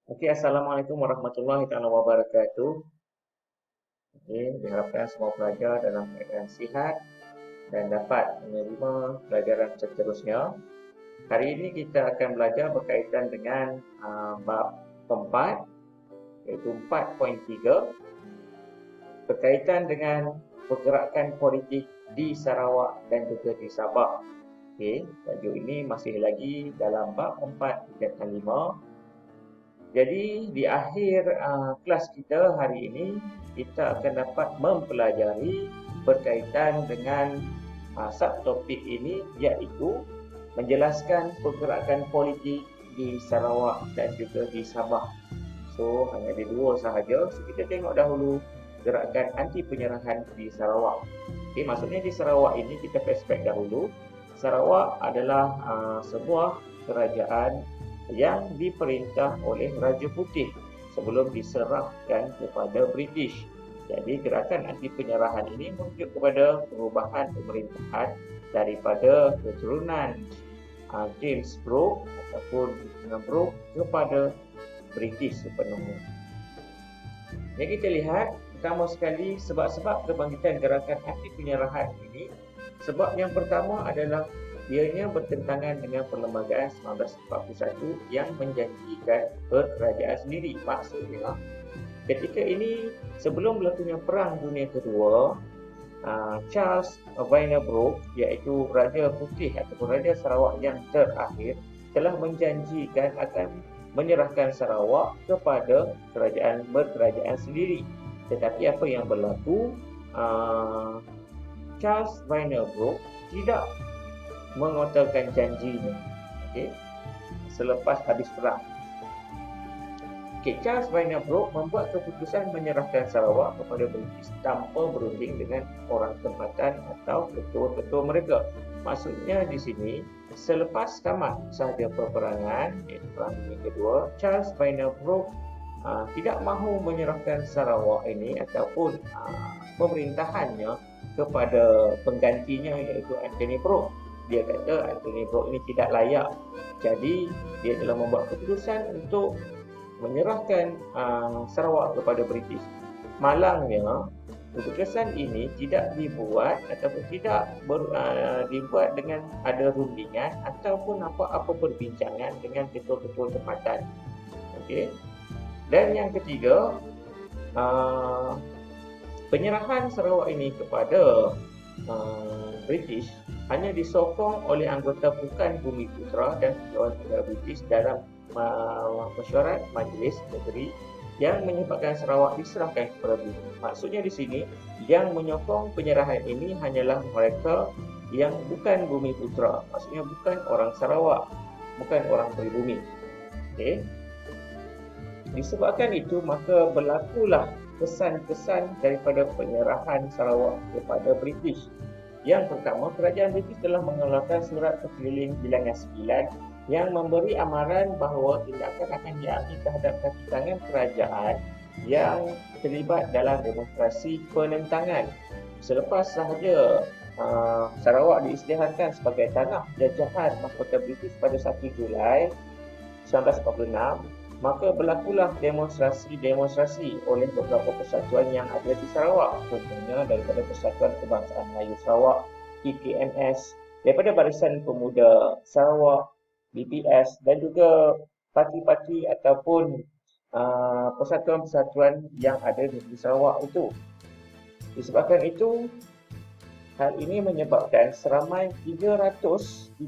Okey, Assalamualaikum warahmatullahi taala wabarakatuh. Okey, diharapkan semua pelajar dalam keadaan sihat dan dapat menerima pelajaran seterusnya. Hari ini kita akan belajar berkaitan dengan bab keempat, iaitu 4.3, berkaitan dengan pergerakan politik di Sarawak dan juga di Sabah. Okey, tajuk ini masih lagi dalam bab 4 tingkatan 5. Jadi di akhir kelas kita hari ini, kita akan dapat mempelajari berkaitan dengan subtopik ini, iaitu menjelaskan pergerakan politik di Sarawak dan juga di Sabah. So hanya ada dua sahaja. So kita tengok dahulu gerakan anti penyerahan di Sarawak. Okay, maksudnya di Sarawak ini kita flashback dahulu. Sarawak adalah sebuah kerajaan yang diperintah oleh Raja Putih sebelum diserahkan kepada British. Jadi gerakan anti penyerahan ini merujuk kepada perubahan pemerintahan daripada keturunan James Brooke ataupun Brooke kepada British sepenuhnya. Jadi kita lihat pertama sekali sebab-sebab kebangkitan gerakan anti penyerahan ini. Sebab yang pertama adalah ianya bertentangan dengan Perlembagaan 1941 yang menjanjikan kerajaan sendiri. Maksudnya, ketika ini sebelum berlakunya Perang Dunia Kedua, Charles Vaina Brooke, iaitu Raja Putih ataupun Raja Sarawak yang terakhir, telah menjanjikan akan menyerahkan Sarawak kepada berkerajaan sendiri. Tetapi apa yang berlaku? Charles Vaina Brooke tidak mengotalkan janjinya. Okay? Selepas habis perang. Okay, Charles Vaina Brooke membuat keputusan menyerahkan Sarawak kepada British tanpa berunding dengan orang tempatan atau ketua-ketua mereka. Maksudnya di sini, selepas tamat sahaja peperangan, iaitu Perang Dunia Kedua, Charles Vaina Brooke tidak mahu menyerahkan Sarawak ini ataupun pemerintahannya kepada penggantinya, iaitu Anthony Brooke. Dia kata Anthony Brooke ini tidak layak. Jadi, dia telah membuat keputusan untuk menyerahkan Sarawak kepada British. Malangnya, keputusan ini tidak dibuat ataupun tidak dibuat dengan ada rundingan ataupun apa-apa perbincangan dengan ketua-ketua tempatan. Okey. Dan yang ketiga, penyerahan Sarawak ini kepada British hanya disokong oleh anggota Bukan Bumi Putra dan pegawai British dalam mesyuarat Majlis Negeri yang menyebabkan Sarawak diserahkan kepada British. Maksudnya di sini, yang menyokong penyerahan ini hanyalah mereka yang bukan Bumi Putra. Maksudnya bukan orang Sarawak, bukan orang pribumi. Okey. Disebabkan itu, maka berlakulah kesan-kesan daripada penyerahan Sarawak kepada British. Yang pertama, kerajaan British telah mengeluarkan surat kekeliling bilangan 9 yang memberi amaran bahawa tindakan akan diambil terhadap kaki tangan kerajaan yang terlibat dalam demonstrasi penentangan. Selepas sahaja Sarawak diisytiharkan sebagai tanah jajahan mahkota British pada 1 Julai 1946, maka berlakulah demonstrasi oleh beberapa persatuan yang ada di Sarawak, contohnya daripada Persatuan Kebangsaan Melayu Sarawak, PKMS, daripada Barisan Pemuda Sarawak, BPS, dan juga parti-parti ataupun persatuan-persatuan yang ada di Sarawak itu. Disebabkan itu, hal ini menyebabkan seramai 338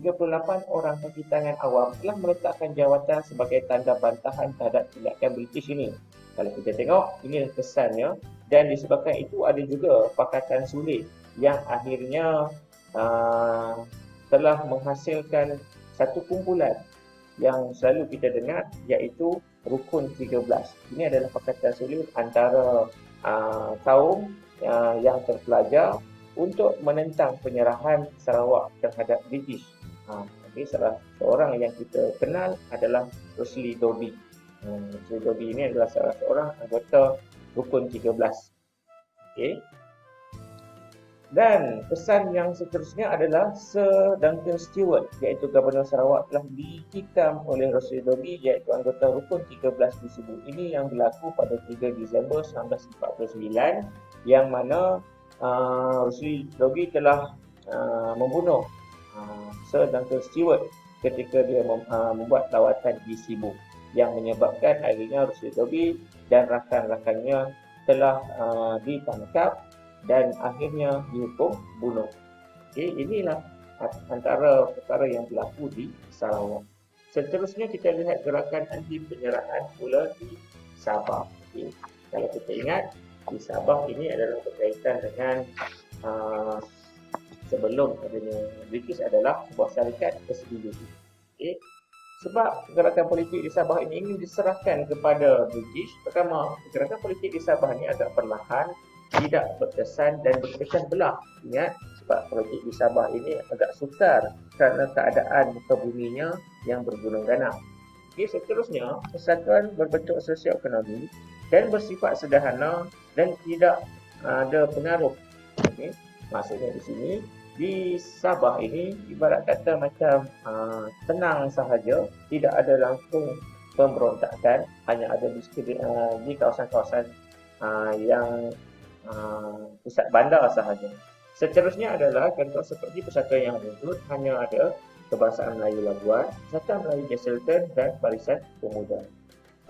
orang kaki tangan awam telah meletakkan jawatan sebagai tanda bantahan terhadap tindakan British ini. Kalau kita tengok, ini kesannya, dan disebabkan itu ada juga Pakatan Sulit yang akhirnya telah menghasilkan satu kumpulan yang selalu kita dengar, iaitu Rukun 13. Ini adalah Pakatan Sulit antara kaum yang terpelajar untuk menentang penyerahan Sarawak terhadap British. Jadi salah seorang yang kita kenal adalah Rosely Dobbie. Rosely Dobbie ini adalah salah seorang anggota Rukun 13. Okey. Dan pesan yang seterusnya adalah Sir Duncan Stewart, iaitu Gubernur Sarawak, telah ditikam oleh Rosli Dobi, iaitu anggota rukun 13 di Sibu. Ini yang berlaku pada 3 Disember 1949, yang mana Rosli Dobi telah membunuh Sir Duncan Stewart ketika dia membuat lawatan di Sibu, yang menyebabkan akhirnya Rosli Dobi dan rakan-rakannya telah ditangkap dan akhirnya dihukum bunuh. Okey, inilah antara perkara yang berlaku di Sarawak. Seterusnya kita lihat gerakan anti penjaraan pula di Sabah. Okey, kalau kita ingat di Sabah ini adalah berkaitan dengan uh, sebelum adanya British adalah sebuah syarikat tersendiri. Okey, sebab gerakan politik di Sabah ini ingin diserahkan kepada British. Pertama, gerakan politik di Sabah ini agak perlahan, tidak berkesan dan berpecah belah. Ingat, sebab politik di Sabah ini agak sukar kerana keadaan muka buminya yang bergunung ganap. Okay, seterusnya, persatuan berbentuk sosioekonomi dan bersifat sederhana dan tidak ada pengaruh. Okay. Maksudnya di sini, di Sabah ini ibarat kata macam tenang sahaja, tidak ada langsung pemberontakan, hanya ada di kawasan-kawasan yang pusat bandar sahaja. Seterusnya adalah contoh seperti persatuan yang wujud, hanya ada Kebangsaan Melayu Labuan, Persatuan Melayu Jesselton dan Barisan Pemuda.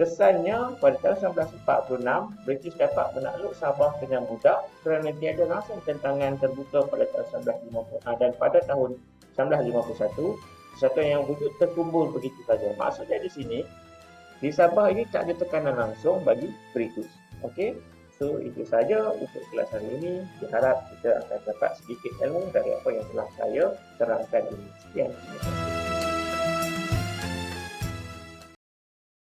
Kesannya, pada tahun 1946, British dapat menakluk Sabah dengan mudah kerana tiada langsung tentangan terbuka pada tahun 1950 dan pada tahun 1951, persatuan yang wujud terkumpul begitu saja. Maksudnya di sini, di Sabah ini tak ada tekanan langsung bagi British. Okey, so itu saja untuk kelas hari ini. Diharap kita akan dapat sedikit ilmu dari apa yang telah saya terangkan ini. Sekian.